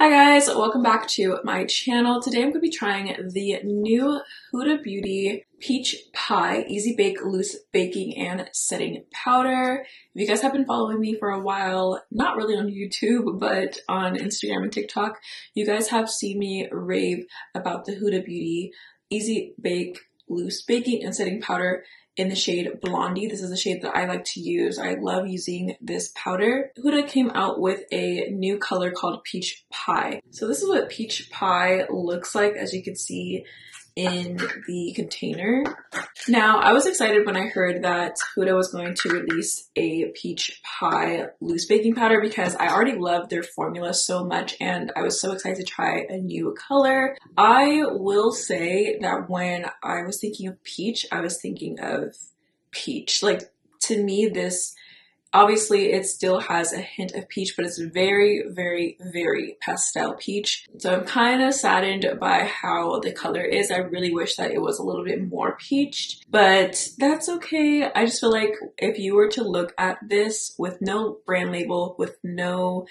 Hi guys, welcome back to my channel. Today I'm going to be trying the new Huda Beauty Peach Pie Easy Bake Loose Baking and Setting Powder. If you guys have been following me for a while, not really on YouTube, but on Instagram and TikTok, you guys have seen me rave about the Huda Beauty Easy Bake Loose Baking and Setting Powder in the shade Blondie. This is the shade that I like to use. I love using this powder. Huda came out with a new color called Peach Pie. So this is what Peach Pie looks like, as you can see in the container. Now, I was excited when I heard that Huda was going to release a Peach Pie loose baking powder because I already love their formula so much and I was so excited to try a new color. I will say that when I was thinking of peach, I was thinking of peach. Like, to me, this obviously it still has a hint of peach, but it's very, very, very pastel peach. So I'm kind of saddened by how the color is. I really wish that it was a little bit more peached, but that's okay. I just feel like if you were to look at this with no brand label, with no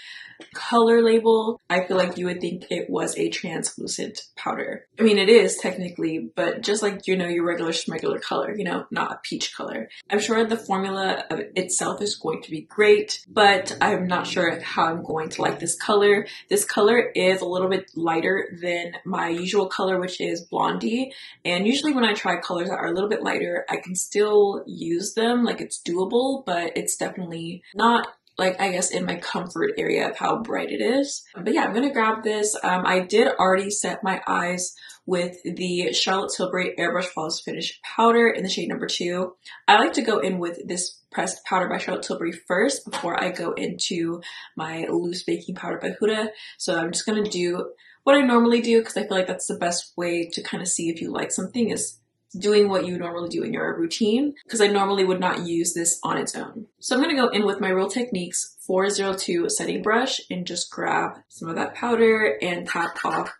color label, I feel like you would think it was a translucent powder. I mean, it is technically, but just like, you know, your regular color, you know, not a peach color. I'm sure the formula of itself is going to be great, but I'm not sure how I'm going to like this color. This color is a little bit lighter than my usual color, which is Blondie. And usually when I try colors that are a little bit lighter, I can still use them. Like, it's doable, but it's definitely not, like, I guess, in my comfort area of how bright it is. But yeah, I'm gonna grab this. I did already set my eyes with the Charlotte Tilbury Airbrush Flawless Finish powder in the shade number 2. I like to go in with this pressed powder by Charlotte Tilbury first before I go into my loose baking powder by Huda. So I'm just gonna do what I normally do because I feel like that's the best way to kind of see if you like something, is doing what you normally do in your routine, because I normally would not use this on its own. So I'm going to go in with my Real Techniques 402 setting brush and just grab some of that powder and tap off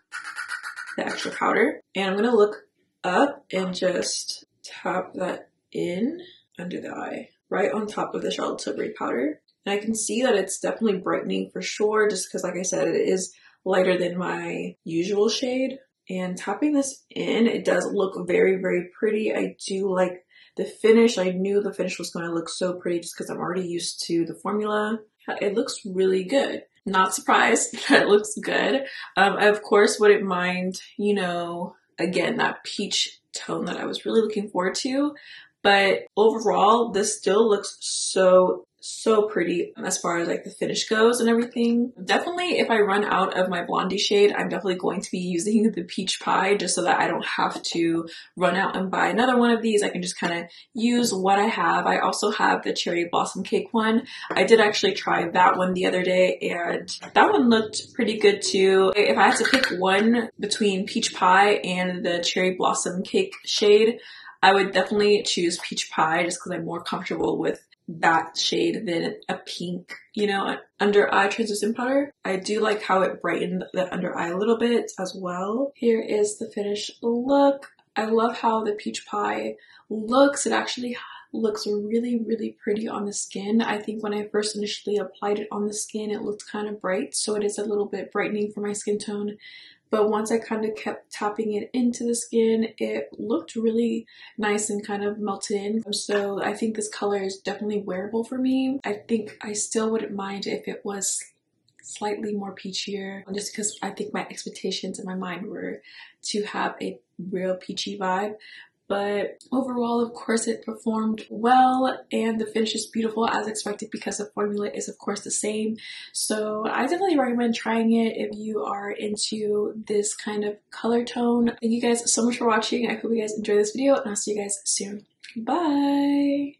the extra powder. And I'm going to look up and just tap that in under the eye, right on top of the Charlotte Tilbury powder. And I can see that it's definitely brightening for sure, just because, like I said, it is lighter than my usual shade. And tapping this in, it does look very, very pretty. I do like the finish. I knew the finish was going to look so pretty just because I'm already used to the formula. It looks really good. Not surprised that it looks good. I, of course, wouldn't mind, you know, again, that peach tone that I was really looking forward to. But overall, this still looks so pretty as far as like the finish goes and everything. Definitely, if I run out of my Blondie shade, I'm definitely going to be using the Peach Pie just so that I don't have to run out and buy another one of these. I can just kind of use what I have. I also have the Cherry Blossom Cake one. I did actually try that one the other day and that one looked pretty good too. If I had to pick one between Peach Pie and the Cherry Blossom Cake shade, I would definitely choose Peach Pie just because I'm more comfortable with that shade than a pink, you know, under eye translucent powder. I do like how it brightened the under eye a little bit as well. Here is the finished look. I love how the Peach Pie looks. It actually looks really, really pretty on the skin. I think when I first initially applied it on the skin, it looked kind of bright, so it is a little bit brightening for my skin tone. But once I kind of kept tapping it into the skin, it looked really nice and kind of melted in. So I think this color is definitely wearable for me. I think I still wouldn't mind if it was slightly more peachier, just because I think my expectations in my mind were to have a real peachy vibe. But overall, of course, it performed well and the finish is beautiful as expected because the formula is, of course, the same. So I definitely recommend trying it if you are into this kind of color tone. Thank you guys so much for watching. I hope you guys enjoyed this video and I'll see you guys soon. Bye!